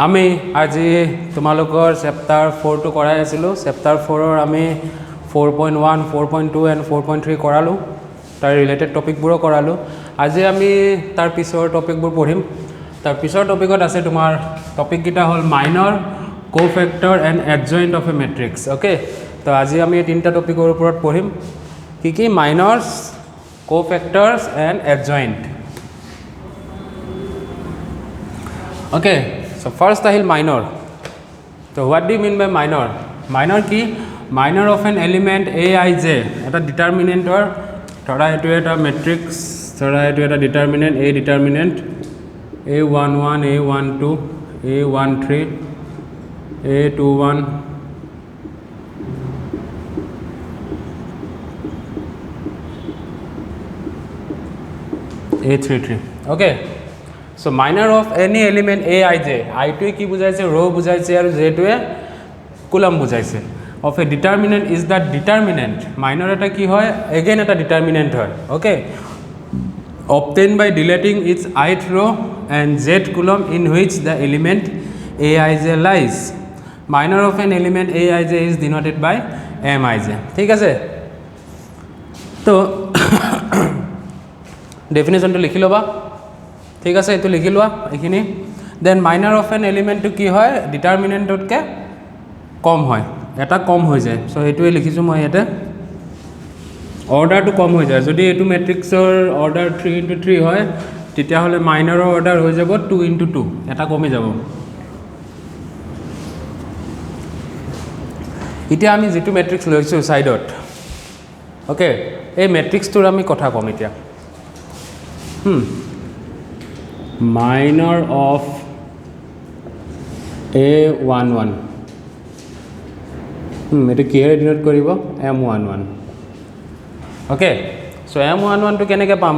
আমি আজি তোমালোকৰ চেপ্টাৰ 4 টো কৰাই আছিলো চেপ্টাৰ 4 ৰ আমি 4.1 4.2 এণ্ড 4.3 কৰালো তাৰ ৰিলেটেড টপিকবোৰো কৰালো আজি আমি তাৰ পিছৰ টপিকবোৰ পঢ়িম তাৰ পিছৰ টপিকত আছে তোমাৰ টপিক কিটা হল minor cofactor and adjoint of a matrix okay তো আজি আমি তিনটা টপিকৰ ওপৰত পঢ়িম কি minors cofactors and adjoint okay so first ahil minor so what do you mean by minor minor ki minor of an element aij eta determinant or thora etu eta matrix thora etu eta determinant a determinant a11 a12 a13 a21 a33 okay so minor of any element aij I to ki bujhaise rho bujhaise aru j to e coulomb bujhaise of a determinant is the determinant minor eta ki hoy again eta determinant hoy okay obtained by dilating its ith row and z coulomb in which the element aij lies minor of an element aij is denoted by mij ঠিক আছে তো definition তো লিখি লবা ঠিক আছে এটো লিখি লোৱা এখিনি দেন মাইনাৰ অফ এন এলিমেন্ট কি হয় ডিটাৰমিনেন্টতকে কম হয় এটা কম হৈ যায় সো এটোৱে লিখিছো মই ইয়াতে অৰ্ডাৰটো কম হৈ যায় যদি এটো ম্যাট্ৰিক্সৰ অৰ্ডাৰ 3 * 3 হয় তেতিয়া হলে মাইনাৰৰ অৰ্ডাৰ হৈ যাব 2 * 2 এটা কমি যাব এতিয়া আমি যেটো ম্যাট্ৰিক্স লৈছো সাইডত ওকে এই ম্যাট্ৰিক্সটোৰ আমি কথা কম এতিয়া minor of a11 এটো কি হে ডিনোট কৰিব m11 ওকে সো m11 টো কেনেকৈ পাম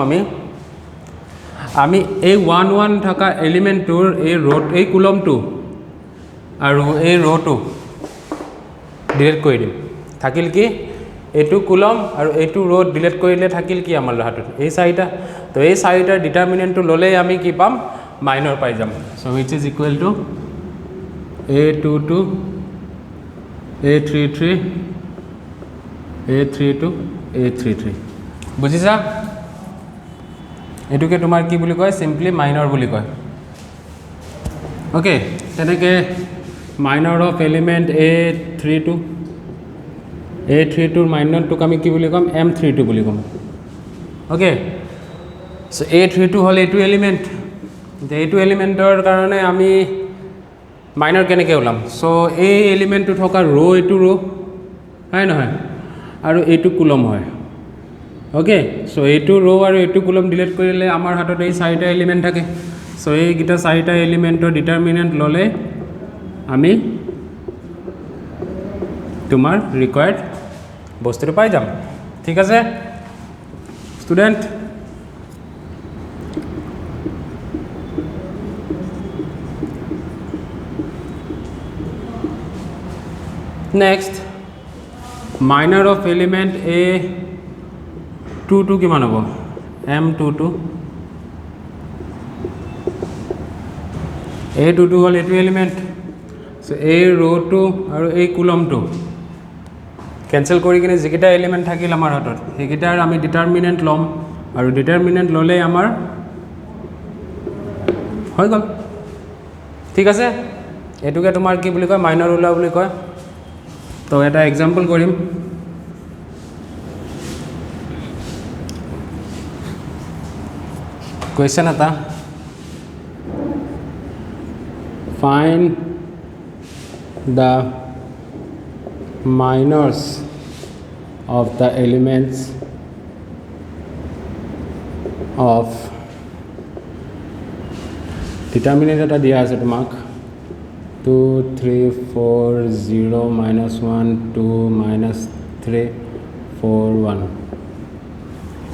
আমি এই 11 থকা এলিমেন্টটোৰ এই ৰোট এই কুলমটো আৰু এই ৰোটো ডিলিট কৰি দিম থাকিল কি এটু কুলম আৰু এটু ৰোট ডিলিট কৰিলে থাকিল কি আমাৰ হাতত এই চাৰিটা তো এই চাৰিটাৰ ডিটাৰমিনেন্টটো ললে আমি কি পাম মাইনৰ পাই যাম so which is equal to a22 a33 a32 a33 বুজিছা এটুকে তোমাৰ কি বুলি কয় সিম্পলি মাইনৰ বুলি কয় ওকে তেনেকে minor of element a32 a32 ৰ মাইনৰটোক আমি কি বুলি কম m32 বুলি কম ওকে সো a32 হল এটু এলিমেন্ট এইটো এলিমেন্টৰ কাৰণে আমি মাইনৰ কেনেকৈ ওলাম সো এই এলিমেন্টটো থকা ৰো এটু ৰো হয় নহয় আৰু এটু কুলম হয় ওকে সো এটু ৰো আৰু এটু কুলম ডিলিট কৰিলে আমাৰ হাতত এই চাৰিটা এলিমেন্ট থাকে সো এই গিটা চাৰিটা এলিমেন্টৰ ডিটাৰমিনেন্ট ললে আমি তোমাৰ ৰিকোয়াৰ্ড বস্তুটো পাই যাম ঠিক আছে student next minor of element a22 কিমান হ'ব m22 a22 হল এটু এলিমেন্ট সো এই ৰোটো আৰু এই কুলমটো ক্যান্সেল কৰি কিনে যেকিটা এলিমেন্ট থাকিল আমাৰ হাতত হেকিটাৰ আমি ডিটাৰমিনেন্ট লম আৰু ডিটাৰমিনেন্ট ললে আমাৰ হৈ গল ঠিক আছে এটুকে তোমাৰ কি বুলি কয় মাইনৰ ওলা বুলি কয় তো এটা এক্সাম্পল কৰিম কোয়েশ্চন এটা find the minors of the elements of determinant eta dia ase tomak 2 3 4 0 -1 2 -3 4 1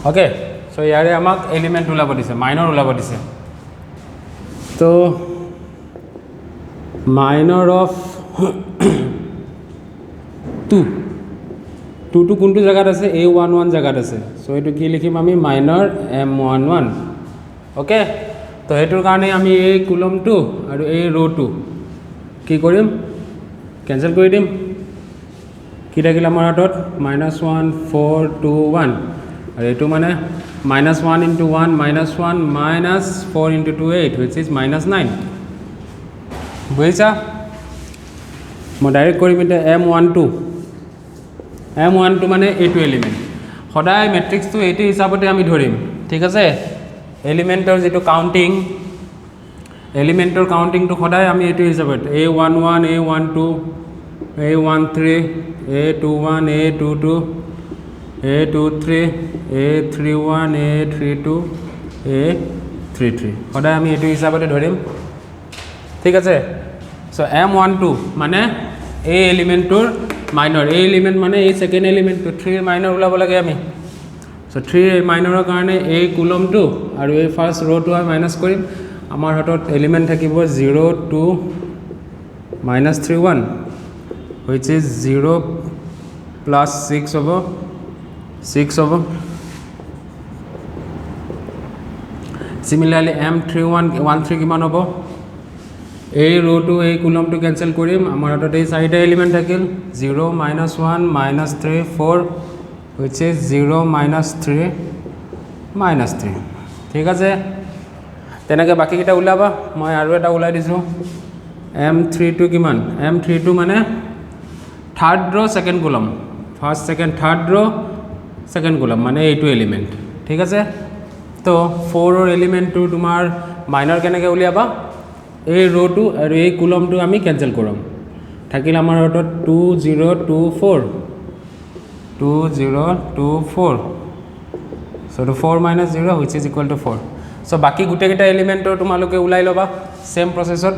okay so yare amak element ulab dise minor ulab dise to minor of 2 to কোনটো জায়গাত আছে a11 জায়গাত আছে সো এটো কি লিখিম আমি মাইনৰ m11 ওকে তো এটোৰ কাৰণে আমি এই কুলমটো আৰু এই ৰোটো কি কৰিম কেনসেল কৰি দিম কি থাকিল আমাৰ হাতত -1 4 2 1 আৰু এটো মানে -1 into 1 -1 minus 4 into 2 8 which is -9 বুজিছা মই ডাইৰেক্ট কৰিম এটা m12 মানে এইটো এলিমেন্ট সদায় ম্যাট্ৰিক্সটো এইটো হিচাপতে আমি ধৰিম ঠিক আছে এলিমেন্টৰ যেটো কাউন্টিং এলিমেন্টৰ কাউন্টিংটো সদায় আমি এইটো হিচাপত a11 a12 a13 a21 a22 a23 a31 a32 a33 সদায় আমি এইটো হিচাপতে ধৰিম ঠিক আছে সো m12 মানে এই এলিমেন্টৰ মাইনৰ এই এলিমেন্ট মানে এই সেকেন্ড এলিমেন্টটো 3 মাইনৰ ওলাব লাগে আমি সো 3 মাইনৰৰ কাৰণে এই কুলমটো আৰু এই ফাৰ্স্ট ৰটো আমি মাইনাস কৰিম আমাৰ হাতত এলিমেন্ট থাকিব 0 2 -31 which is 0 plus 6 over 6 over similarly m31 কিমান হ'ব এই ৰো টু এই কুলম টু ক্যান্সেল কৰিম আমাৰ হাতত এই চাৰিটা এলিমেন্ট থাকিল 0 -1 -3 4 which is 0 -3 -3 ঠিক আছে তেনেকে বাকি কিটা উলাবা মই আৰু এটা উলাই দিছো m32 কিমান m32 মানে থাৰ্ড रो সেকেন্ড কলম ফার্স্ট সেকেন্ড থার্ড रो সেকেন্ড কলম মানে এইটো এলিমেন্ট ঠিক আছে তো 4 ৰ এলিমেন্টটো তোমাৰ মাইনৰ কেনেকে উলিয়াবা এই ৰোটো আৰু এই কলমটো আমি ক্যান্সেল কৰাম থাকিল আমাৰ হাতত 2024 2024 so to 4 - 0 which is equal to 4 so বাকি গুটে কিটা এলিমেন্টৰ তোমালোকে উলাই লবা সেম প্ৰসেছত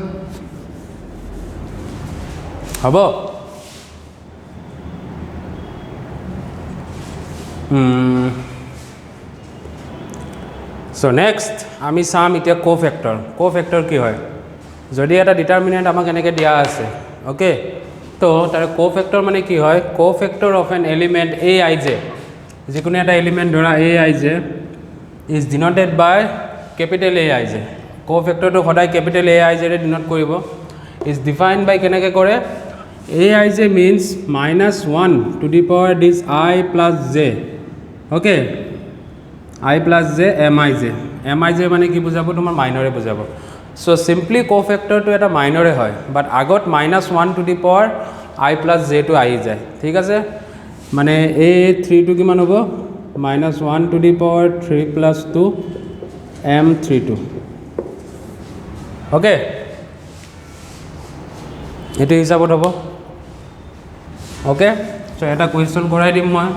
হ'ব so next আমি সাম ইতিয়া কোফ্যাক্টৰ কি হয় যদি এটা ডিটাৰমিনেন্ট আমাক এনেকে দিয়া আছে ওকে তো তাৰ কোফ্যাক্টৰ মানে কি হয় কোফ্যাক্টৰ অফ এন এলিমেন্ট aij যিকোনো এটা এলিমেন্ট ধৰা aij is denoted by capital aij কোফ্যাক্টৰটো সদায় capital aij ৰে ডিনোট কৰিব is defined by কেনেকে কৰে aij means -1 to the power this I plus j okay I plus j mij মানে কি বুজাব তোমাৰ মাইনৰে বুজাব so simply কোফ্যাক্টৰটো এটা মাইনৰে হয় বাট আগত -1 to the power I plus j to আহি যায় ঠিক আছে মানে a3 টো কিমান হ'ব -1 to the power 3 plus 2 m32 okay এটো হিসাবত হ'ব ওকে সো এটা কোৱেশ্চন কৰাই দিম মই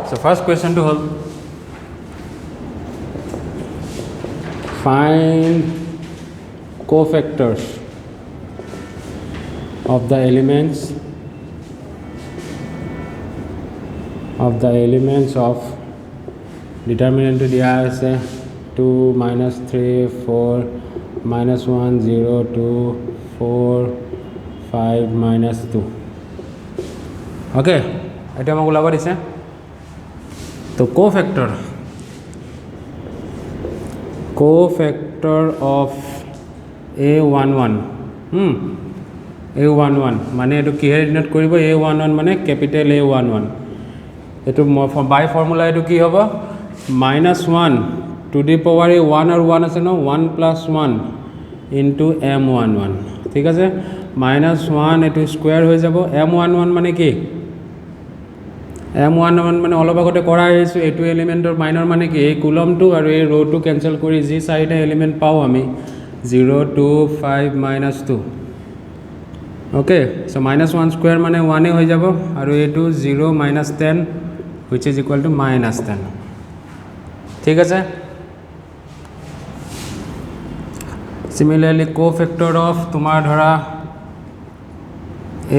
so first question to hold find cofactors of the elements of determinant to dia ase 2 -3 4 -1 0 2 4 5 -2 okay এটা আমাক ওলাব দিছে तो कोफैक्टर of a11 a11 মানে এটো কিহে ডিনোট কৰিব a11 মানে ক্যাপিটাল a11 এটো বাই ফর্মুলা এটো কি হ'ব -1 to the power 1 আর 1 আছে ন 1 + 1 into m11 ঠিক আছে -1 এটো স্কয়ার হৈ যাব m11 মানে কি m11 মানে অলপ আগতে কৰা হৈছে এটো এলিমেন্টৰ মাইনৰ মানে কি এই কুলমটো আৰু এই ৰোটো ক্যান্সেল কৰি জি চাৰিটা এলিমেন্ট পাও আমি 0 2 5 -2 ওকে সো -1 স্কয়ার মানে 1 এ হৈ যাব আৰু এটো 0 -10 which is equal to -10 ঠিক আছে similarly cofactor of তোমাৰ ধৰা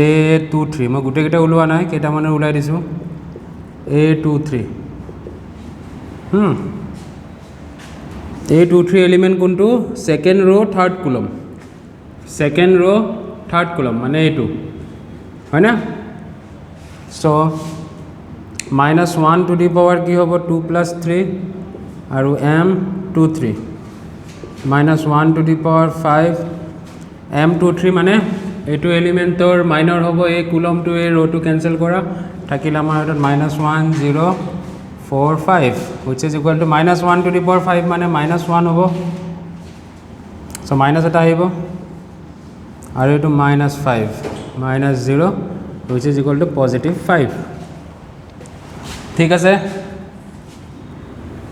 a23 মই গুটে কিটা উলোৱা নাই কেটা মানে উলাই দিছো a23 a23 এলিমেন্ট কোনটো সেকেন্ড रो থার্ড কলম মানে এটো হয় না সো -1 to the power কি হ'ব 2 + 3 আৰু m 2 3 minus 1 to the power 5 m23 মানে এইটো এলিমেন্টৰ মাইনৰ হ'ব এই কুলম টু এই ৰ টু কেনসেল কৰা থাকিল আমাৰ এটা -1045 which is equal to -1 to the power 5 মানে -1 হ'ব so মাইনাস এটা আহিব আৰু এটো -5 -0 which is equal to +5 ঠিক আছে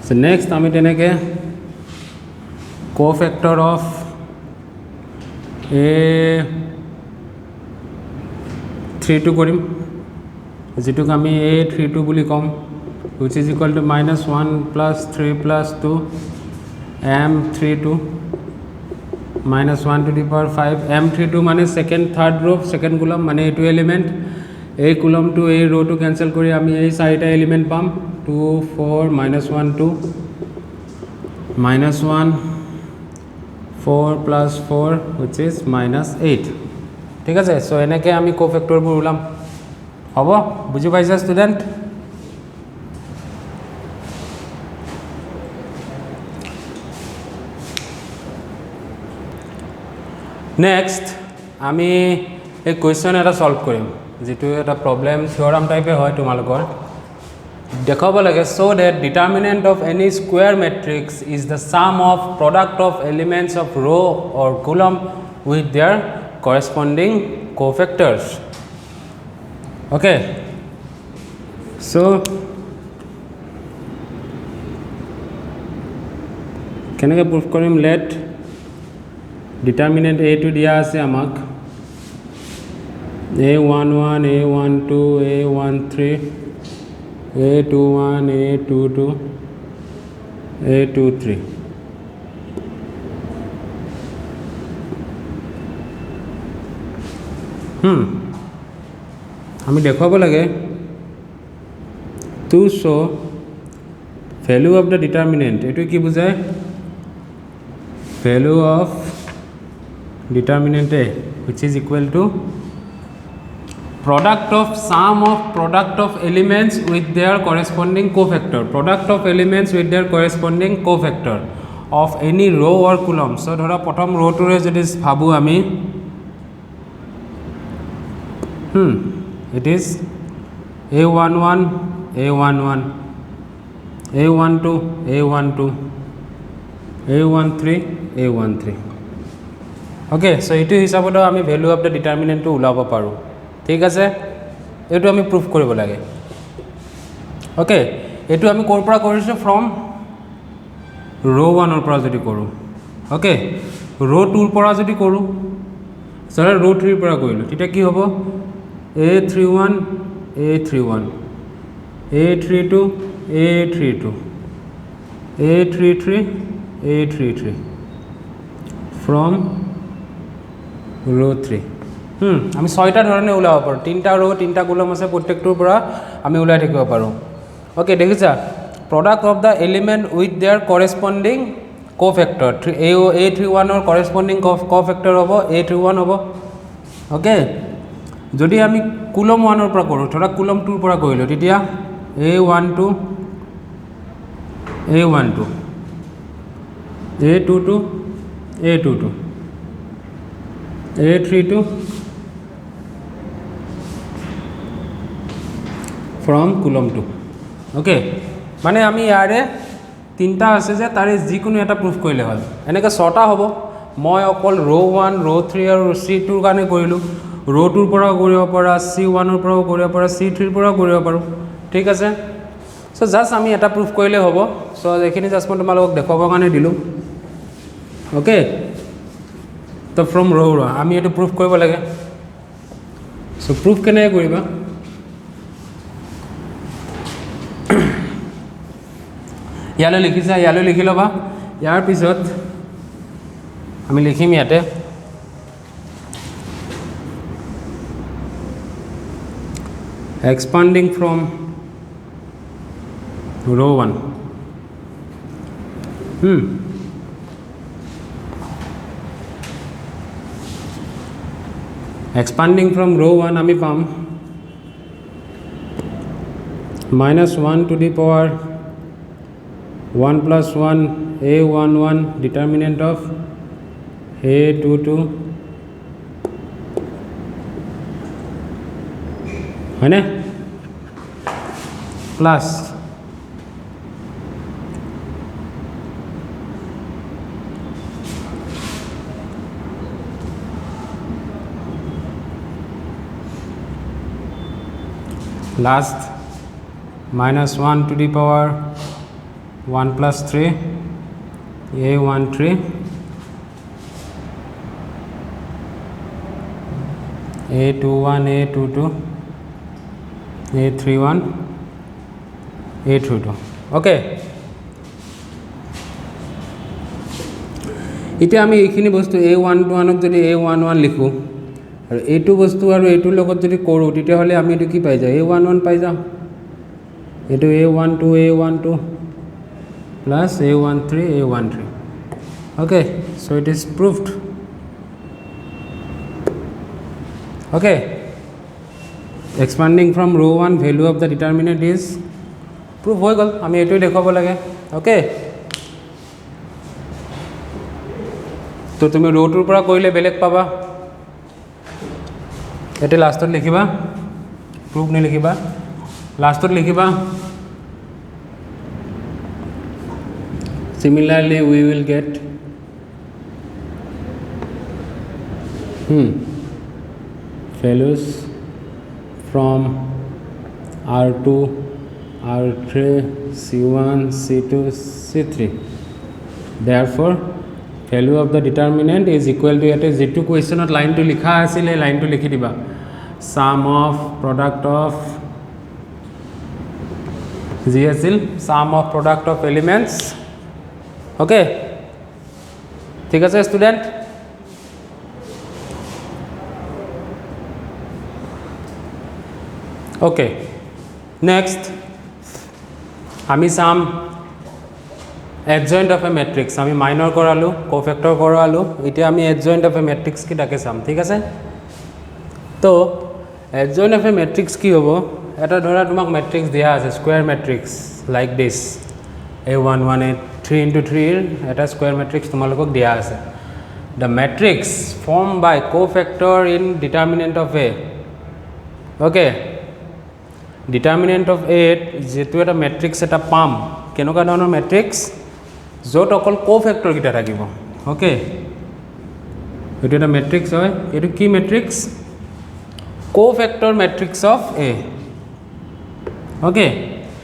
so next আমি তেনেকে cofactor of a32 কৰিম যেটোক আমি a32 বুলি কম which is equal to -1 plus 3 plus 2 m32 -1 to the power 5 m32 মানে second third row second column মানে এইটো এলিমেন্ট এই column to এই row to cancel কৰি আমি এই চাৰিটা এলিমেন্ট পাম 2 4 -1 2 -1 4 plus 4 which is -8 ঠিক আছে সো এনেকে আমি কোফেক্টৰ বোৰ উলাম হ'ব বুজি পাইছা ষ্টুডেন্ট নেক্সট আমি এই কোৱেশ্চন এটা সলভ কৰিম যেটো এটা প্ৰবলেম থিওৰাম টাইপে হয় তোমালোকৰ দেখাব লাগে so that determinant of any square matrix is the sum of product of elements of row or column with their corresponding cofactors okay so কেনেকৈ প্ৰুফ কৰিম let determinant a to দিয়া আছে আমাক a11 a12 a13 a21 a22 a23 আমি দেখাব লাগে to show value of the determinant এটো কি বুজায় value of determinant a which is equal to product of sum of product of elements with their corresponding cofactor product of elements with their corresponding cofactor of any row or column so ধৰা প্ৰথম row টোৰে যদি ভাবু আমি it is a11 a11 a12 a12 a13 a13 okay so এটো হিসাবত আমি value of the determinant টো উলাব পাৰো ঠিক আছে এটো আমি প্ৰুফ কৰিব লাগে ওকে এটো আমি কোৰ পৰা কৰিছো ফ্ৰম रो 1 ৰ পৰা যদি কৰো ওকে रो 2 ৰ পৰা যদি কৰো সৰ रो 3 ৰ পৰা কৰিলো তেতিয়া কি হ'ব a31 a31 a32 a32 a33 a33 from रो 3 আমি ছয়টা ধৰণে উলাব পাৰো তিনটা रो তিনটা কলম আছে প্ৰত্যেকটোৰ পৰা আমি উলাই থাকিব পাৰো ওকে দেখিছা product of the element with their corresponding cofactor a31 or corresponding cofactor hobo a31 hobo okay যদি আমি কুলম 1 ৰ পৰা কৰো ধৰা কুলম 2 ৰ পৰা কৰিলো তেতিয়া a12 a12 a22 a22 a32 from coulomb 2 okay মানে আমি ইয়াৰে তিনটা আছে যে তাৰে যিকোনো এটা প্ৰুফ কৰিলে হ'ল এনেকৈ ছটা হ'ব মই অকল रो 1 रो 3 আৰু c2 ৰ কাৰণে কৰিলো रो 2 ৰ পৰা কৰিব পৰা c1 ৰ পৰা কৰিব পৰা c3 ৰ পৰা কৰিব পাৰো ঠিক আছে সো জাস্ট আমি এটা প্ৰুফ কৰিলে হ'ব সো এখিনি জাস্ট মই তোমালোকক দেখাবৰ কাৰণে দিলো ওকে তো ফ্ৰম रो আমি এটো প্ৰুফ কৰিব লাগে সো প্ৰুফ কেনে কৰিবা ইয়ালৈ লিখিছা ইয়ালৈ লিখি লবা ইয়াৰ পিছত আমি লিখিম ইয়াতে expanding from row 1 expanding from रो 1 আমি পাম -1 to the power 1 plus 1 a11 determinant of a22 है ना plus last minus 1 to the power 1 plus 3 a13 a21 a22 a31 a32 okay इतना आम ये बस्तु a11 जो a11 लिखो और एटू बस्तु और एटूर लगत जो करूँ तेतियाह'ले आमी एटू कि पाई जाओ a11 पाई जाओ एटू a12 plus a13 okay so it is proved okay expanding from row 1 value of the determinant is proof हो गल आमी एटू देखाब लागे ओके तो तुम रो टूर पर करिले बेलेग पाबा ये लास्टत लिखा प्रूफ नहीं लिखा लास्टत लिखा similarly we will get values from R2 R3 C1 C2 C3 therefore value of the determinant is equal to याते जी क्वेश्चन लाइन तो लिखा आছিলে लाइन तो लिखि दिबा sum of product of जी आছিল sum of product of elements okay ठीक আছে स्टूडेंट ओके नेक्स्ट आमी sum adjoint of a matrix आमी माइनर करालो कोफैक्टर करालो इतना आमी एडजॉइंट ऑफ ए मैट्रिक्स की ताके साम ठीक है तो एडजॉइंट ऑफ ए मैट्रिक्स की होबो एटा धरा तुमक मैट्रिक्स दिया आछे square matrix like this a11 3 into 3 एटा स्क्वायर मैट्रिक्स तुमालोকক दिया आछे the matrix form bye cofactor in determinant of A okay determinant of A जेतु एटा मैट्रिक्स एटा पाम केनेকুৱা ধৰণৰ मैट्रिक्स য'ত অকল কোফেক্টৰ কিটা থাকিব ওকে এটো এটা मैट्रिक्स হয় এটো কি matrix cofactor matrix of A okay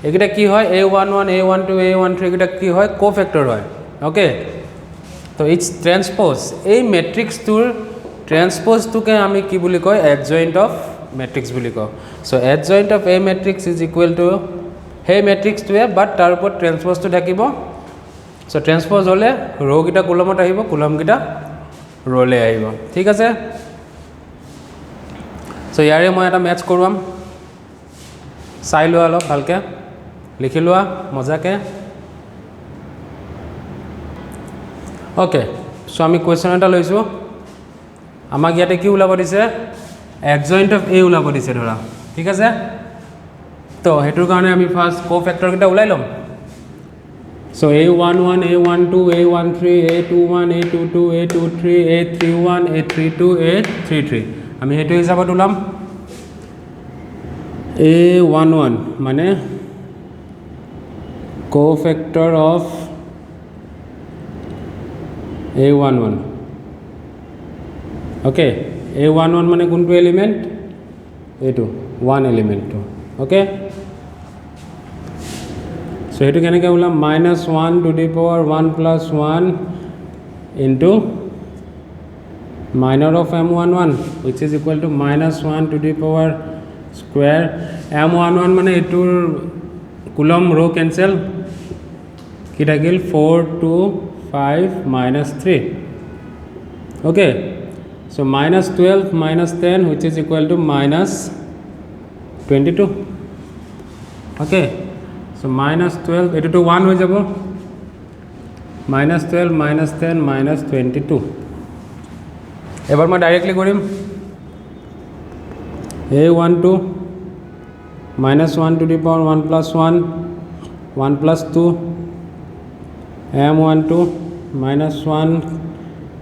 একিটা কি হয় a11 a12 a13 একিটা কি হয় কোফেক্টৰ হয় ওকে তো ইটস ট্ৰান্সপোজ এই मैट्रिक्स টুৰ ট্রান্সপোজ টুকে আমি কি বুলি কয় এডজয়েন্ট অফ मैट्रिक्स বুলি কওঁ so adjoint of a matrix is equal to हे मैट्रिक्स तो बाट तार ऊपर ट्रांसपोज तो থাকিব सो ट्रांसपोज होले रो किटा कलमत आहिब कलम किटा रोले आहिब ठीक আছে सो यारे मैं এটা मैच करवाम চাই লোৱা অলপ ভালকে লিখি লোৱা মজাকে ओके सो আমি কোৱেশ্চন এটা লৈছো আমাক ইয়াতে কি ওলাব দিছে এডজয়েন্ট অফ এ ওলাব দিছে ধৰা ঠিক আছে तो हेतुर कारणे आमी फार्स्ट कोफैक्टर किटा उलाई लम सो a11 a12 a13 a21 a22 a23 a31 a32 a33 आमी हेतु हिसाबत उलाम a11 माने cofactor of a11 okay a11 माने कोनटो एलिमेंट एटु 1 एलिमेंट ओके सो हेतु केनेके उलाम -1 to the power 1 plus 1 into minor of m11 which is equal to -1 to the power square m11 माने एटुर कुलम रो कैंसल कि থাকিল 4 2 5 -3 okay so -12 -10 which is equal to -22 okay so -12 एटू तो 1 हो जाबो -12 -10 -22 एबार मैं डायरेक्टली करिम a12 -1 to the power 1 plus 1 1 plus 2 m12 minus 1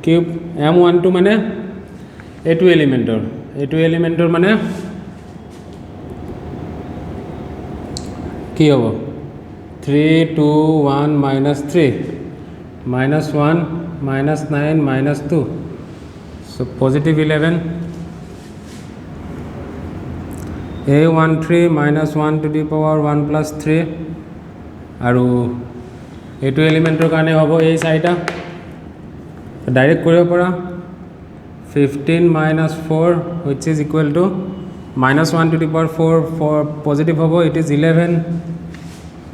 cube m12 মানে এইটো এলিমেন্টৰ মানে কি হ'ব 3 2 1 minus 3 minus 1 minus 9 minus 2 so positive 11 a13 minus 1 to the power 1 plus 3 আৰু এইটো এলিমেন্টৰ কাৰণে হ'ব এই চাৰিটা ডাইৰেক্ট কৰিব পৰা 15 minus 4 which is equal to minus 1 to the power 4 for positive hobo it is 11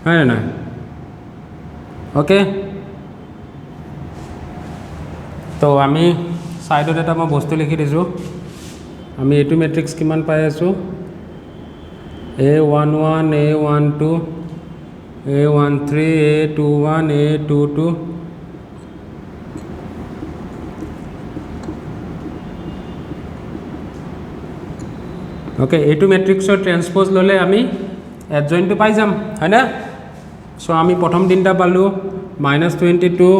hai na okay to ami side ot eta ma bostu likhi disu ami etu matrix kiman pai asu a11 a12 a13 a21 a22 okay a2 matrix or transpose lole ami adjoint to pai jam hai na so ami prothom dinta palu -22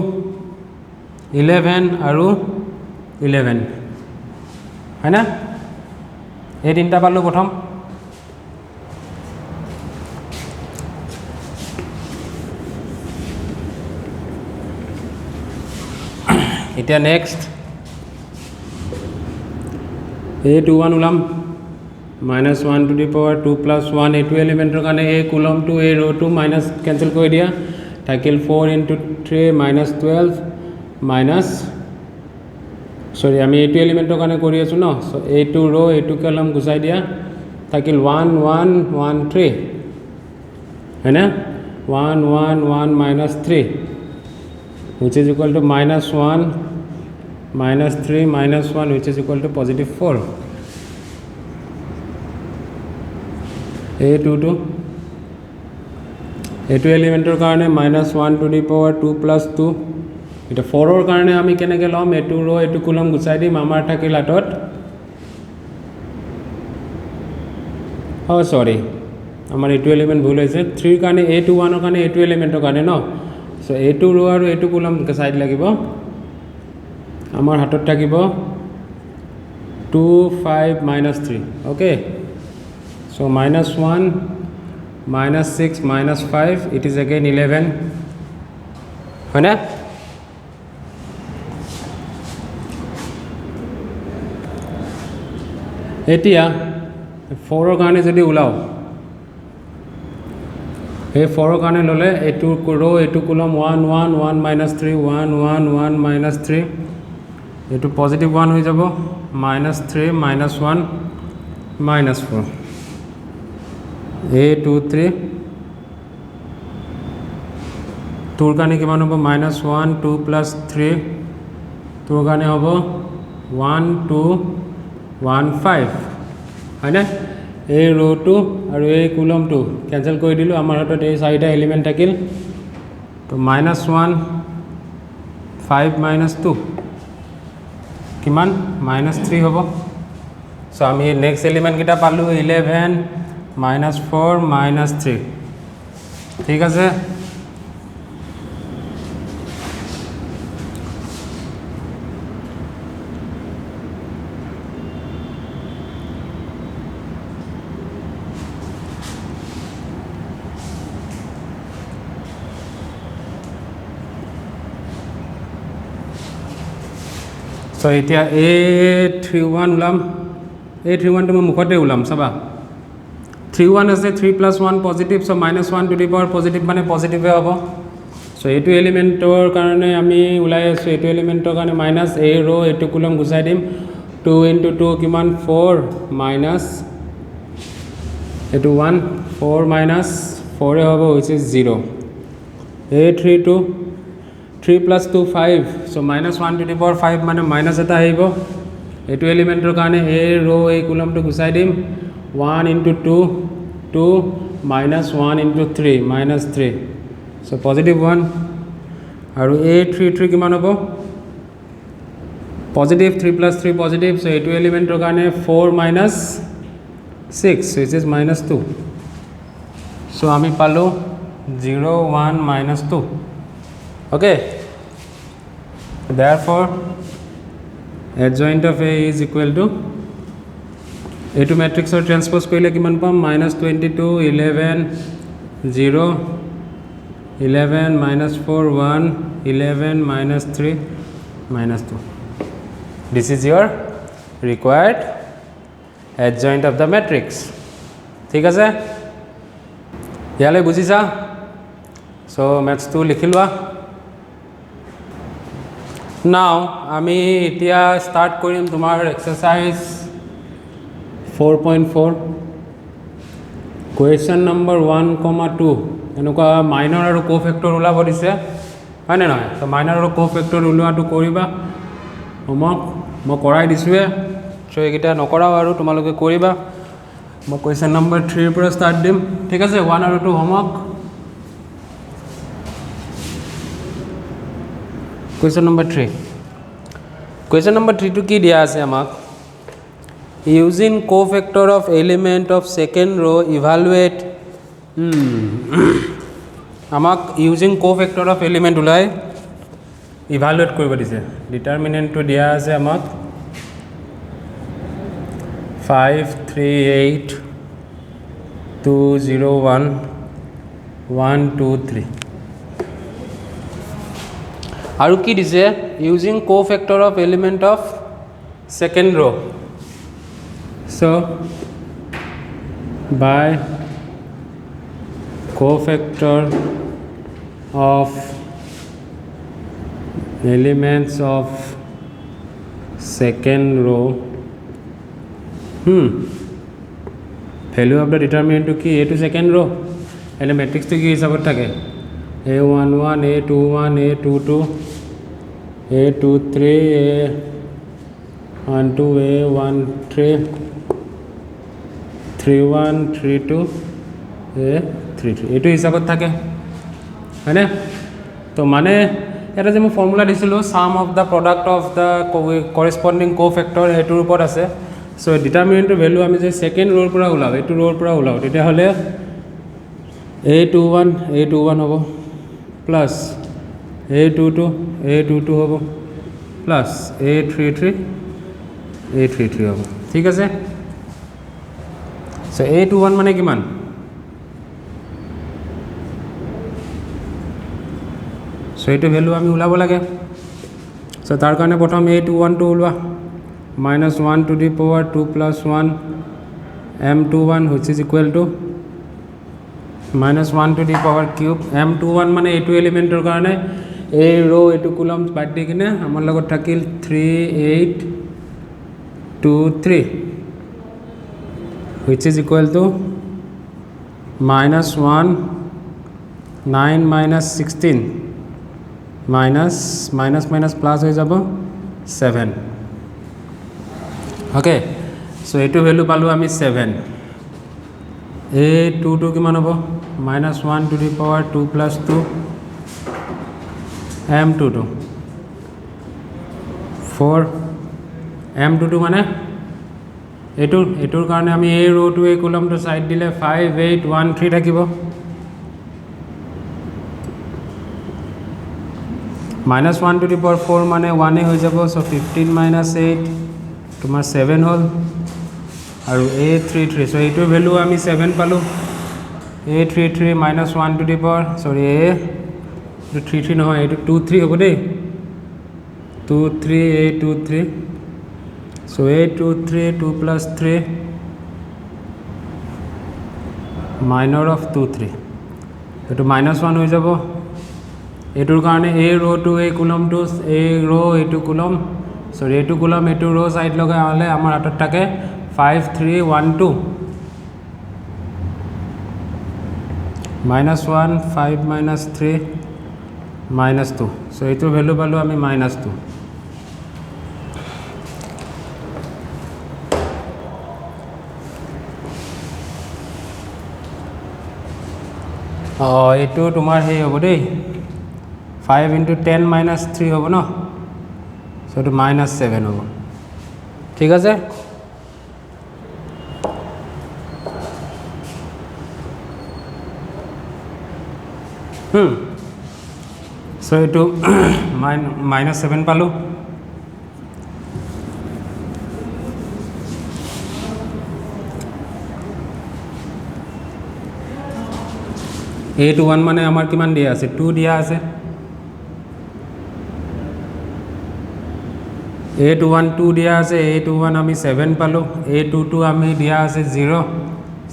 11 aru 11 hai na ei dinta palu prothom eta next a21 ulam minus 1 to the power 2 plus 1 a2 এলিমেন্টৰ কাৰণে a coulomb to a row 2 minus cancel কৰি দিয়া থাকিল 4 into 3 minus 12 minus sorry আমি a2 এলিমেন্টৰ কাৰণে কৰি আছো ন so a2 row a2 column গুচাই দিয়া থাকিল 1 1 1 3 हैना 1 1 1 minus 3 which is equal to minus 1 minus 3 minus 1 which is equal to positive 4 a22 a2 এলিমেন্টৰ কাৰণে -1 to the power 2 plus 2 এটা 4 ৰ কাৰণে আমি কেনেকৈ লম a2 ৰ a2 কুলম গুচাই দিম আমাৰ থাকিল আটত সৰি আমাৰ a2 এলিমেন্ট ভুল হৈছে 3 ৰ কাৰণে a21 ৰ কাৰণে a2 এলিমেন্টৰ কাৰণে ন সো a2 ৰ আৰু a2 কুলম গুচাই লাগিব আমাৰ হাতত থাকিব 2 5 minus 3 okay so minus 1 minus 6 minus 5 it is again 11 হয় না এতিয়া 4 ৰ কাৰণে যদি উলাও এই 4 ৰ কাৰণে ললে a2 ৰ a2 কুলম 1 1 1 minus 3 1 1 1 minus 3 এটো পজিটিভ 1 হৈ যাব -3 -1 -4 a23 তোৰ কাৰণে কিমান হ'ব -1 2 plus 3 তোৰ কাৰণে হ'ব 1 2 1 5 হয়নে এই ৰোটো আৰু এই কুলমটো কেনসেল কৰি দিলো আমাৰ হাতত এই চাৰিটা এলিমেন্ট থাকিল তো -1 5 -2 কিমান -3 হ'ব সো আমি নেক্সট এলিমেন্ট কিটা পালো 11 -4 -3 ঠিক আছে সো এতিয়া a31 উলাম a31 তো মই মুখতে উলাম চাবা 31 আছে 3 plus 1 positive so -1 to the power positive মানে পজিটিভে হ'ব সো এইটো এলিমেন্টৰ কাৰণে আমি উলাই আছো এইটো এলিমেন্টৰ কাৰণে মাইনাস a ৰো এইটো কুলম গুচাই দিম 2 into 2 কিমান 4 মাইনাস এইটো 1 4 মাইনাস 4 এ হ'ব which is 0 a32 3 plus 2 5 so -1 to the power 5 মানে মাইনাস এটা আহিব এইটো এলিমেন্টৰ কাৰণে a ৰো এই কুলমটো গুচাই দিম 1 into 2 2 minus 1 into 3 minus 3 so positive 1 আৰু a33 কিমান হ'ব positive 3 plus 3 positive so এইটো এলিমেন্টৰ কাৰণে 4 minus 6 which is -2 so আমি পালো 0 1 -2 Okay, therefore adjoint of A is equal to A2 matrix or transpose কৰিলে কিমান পাম -22 11 0 11 -4 1 11 -3 -2. This is your required adjoint of the matrix. ঠিক আছে ইয়ালৈ বুজিছা সো ম্যাথছটো লিখি লোৱা নাও আমি এতিয়া স্টাৰ্ট কৰিম তোমাৰ এক্সাৰসাইজ 4.4 কুৱেশ্যন নম্বৰ 1,2 এনেকুৱা মাইনৰ আৰু কোফেক্টৰ ওলাব দিছে হয় নে নহয় তো মাইনৰ আৰু কোফেক্টৰ ওলোৱাটো কৰিবা হোমৱৰ্ক মই কৰাই দিছোঁৱে সো এইকেইটা নকৰাও আৰু তোমালোকে কৰিবা মই কুৱেশ্যন নম্বৰ 3 পৰা ষ্টাৰ্ট দিম ঠিক আছে 1 আৰু 2 homework question number 3 question number 3 টো কি দিয়া আছে আমাক using cofactor of element of second row evaluate আমাক ইউজিং কোফেক্টৰ অফ এলিমেণ্ট ওলাই ইভালুৱেট কৰিব দিছে ডিটাৰমিনেণ্টটো দিয়া আছে আমাক 5 3 8 2 0 1 1 2 3 আৰু কি দিছে using cofactor of element of second row so by cofactor of elements of second row value of the determinant to ki a to second row and matrix to ki hisabot thake a11 a21 a22 a23 a12 a13 3 1 3 2 a 3 3 এইটো হিসাবত থাকে হয়নে তো মানে এটা যে মই formula দিছিলোঁ sum of the product of the corresponding cofactor এইটোৰ ওপৰত আছে সো ডিটাৰমিনেণ্টৰ ভ্যালু আমি যে সেকেন্ড ৰোৰ পৰা ওলাও এইটো ৰোৰ পৰা ওলাও তেতিয়াহ'লে a21 হ'ব প্লাছ a22 হ'ব প্লাছ a33 হ'ব ঠিক আছে সো a21 মানে কিমান সো এইটো ভ্যালু আমি ওলাব লাগে সো তাৰ কাৰণে প্ৰথম a21 টো ওলোৱা -1 to the power 2 plus 1 m21 which is equal to -1 to the power cube m21 মানে এইটো এলিমেন্টৰ কাৰণে এই ৰো এইটো কুলম বাদ দি কিনে আমাৰ লগত থাকিল 3823 which is equal to -1 9 minus 16 minus plus হৈ যাব 7 okay so এইটো ভ্যালু পালো আমি 7 a22 কিমান হ'ব -1 to the power 2 plus 2 m22 4 m22 মানে এইটোৰ কাৰণে আমি এই ৰোটো এই কলমটো সাইড দিলে 5813 থাকিব -1 to the power 4 মানে 1 হৈ যাব সো 15 minus 8 তোমাৰ 7 হ'ল আৰু a33 সো এইটোৰ ভ্যালু আমি 7 পালো a33 -1 to the power সৰি a33 নহয় এইটো 23 হ'ব দেই 23 a23 so a23 2 plus 3 minor of 23 এইটো -1 হৈ যাব এইটোৰ কাৰণে এই ৰোটো এই কুলমটো এই ৰো এইটো কুলম সৰি এইটো কুলম এইটো ৰো সাইড লগাই হলে আমাৰ হাতত থাকে 5312 -1 5 minus 3 -2 so এইটোৰ ভ্যালু পালো আমি -2 এইটো তোমাৰ হেই হ'ব দেই 5 into 10 minus 3 হ'ব ন সো এইটো -7 হ'ব ঠিক আছে সো এইটো -7 পালোঁ এইটো 1 মানে আমাৰ কিমান দিয়া আছে 2 দিয়া আছে A21 2 দিয়া আছে A21 আমি 7 পালোঁ A22 আমি দিয়া আছে 0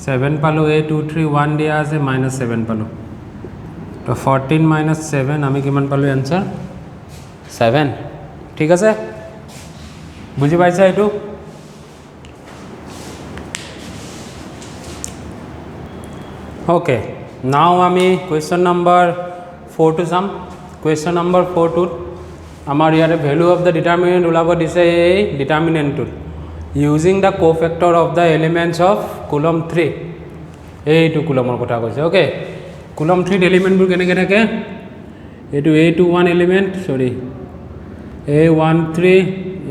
7 পালোঁ A23 1 দিয়া আছে -7 পালোঁ তো 14 - 7 আমি কিমান পালোঁ এনসার 7 ঠিক আছে বুঝি পাইছা এইটো ওকে নাও আমি কুৱেশ্যন নম্বৰ 4 টু চাম কুৱেশ্যন নম্বৰ 4 টুত আমাৰ ইয়াৰে ভ্যালু অফ দ্য ডিটাৰমিনেণ্ট ওলাব দিছে এই ডিটাৰমিনেণ্টটোত using the cofactor of the elements of column 3 এইটো কুলমৰ কথা কৈছে ওকে কুলম 3 এলিমেণ্টবোৰ কেনেকৈ থাকে এইটো A21 এলিমেণ্ট সৰি A13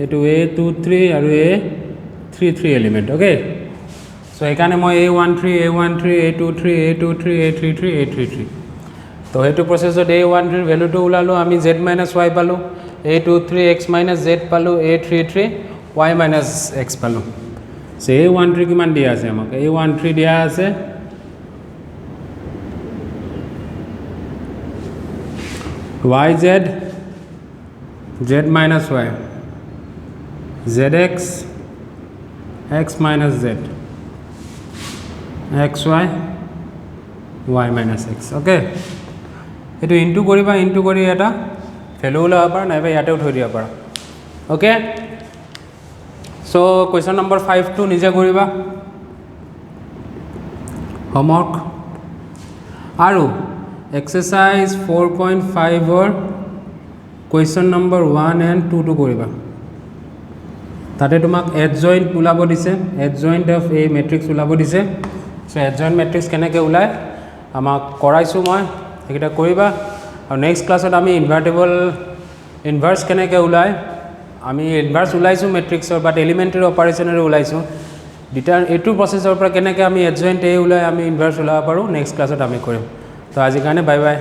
এইটো A23 আৰু A33 এলিমেণ্ট ওকে সো এখানে মই A13 A23 A23 A33 A33 তো এইটো প্ৰসেছত A13 ভ্যালুটো ওলালো আমি z - y পালো A23 x - z পালো A33 y - x পালো সো A13 কিমান দিয়া আছে আমাক A13 দিয়া আছে yz z minus y zx x minus z xy y minus x okay এটো ইনটু কৰিবা ইনটু কৰি এটা ভ্যালু ওলাব পাৰা নাইবা ইয়াতেও থৈ দিয়া পাৰা okay so question number 5 to নিজে কৰিবা হোমৱৰ্ক আৰু এক্সাৰসাইজ 4.5 ৰ কুৱেশ্যন নম্বৰ 1 and 2 টু কৰিবা তাতে তোমাক এডজইন্ট ওলাব দিছে এডজইন্ট অফ এ মেট্ৰিক্স ওলাব দিছে সো এডজইন্ট মেট্ৰিক্স কেনেকৈ ওলায় আমাক কৰাইছো মই এটা কৰিবা আৰু নেক্সট ক্লাছত আমি ইনভাৰ্স কেনেকৈ ওলায় আমি ইনভাৰ্স ওলাইছো মেট্ৰিক্সৰ বাট এলিমেণ্টাৰী অপাৰেচনৰে ওলাইছো এইটো প্ৰচেছৰ পৰা কেনেকৈ আমি এডজইন্ট এ ওলাই আমি ইনভাৰ্স ওলাব পাৰোঁ নেক্সট ক্লাছত আমি কৰিম তো আজিৰ কাৰণে বাই বাই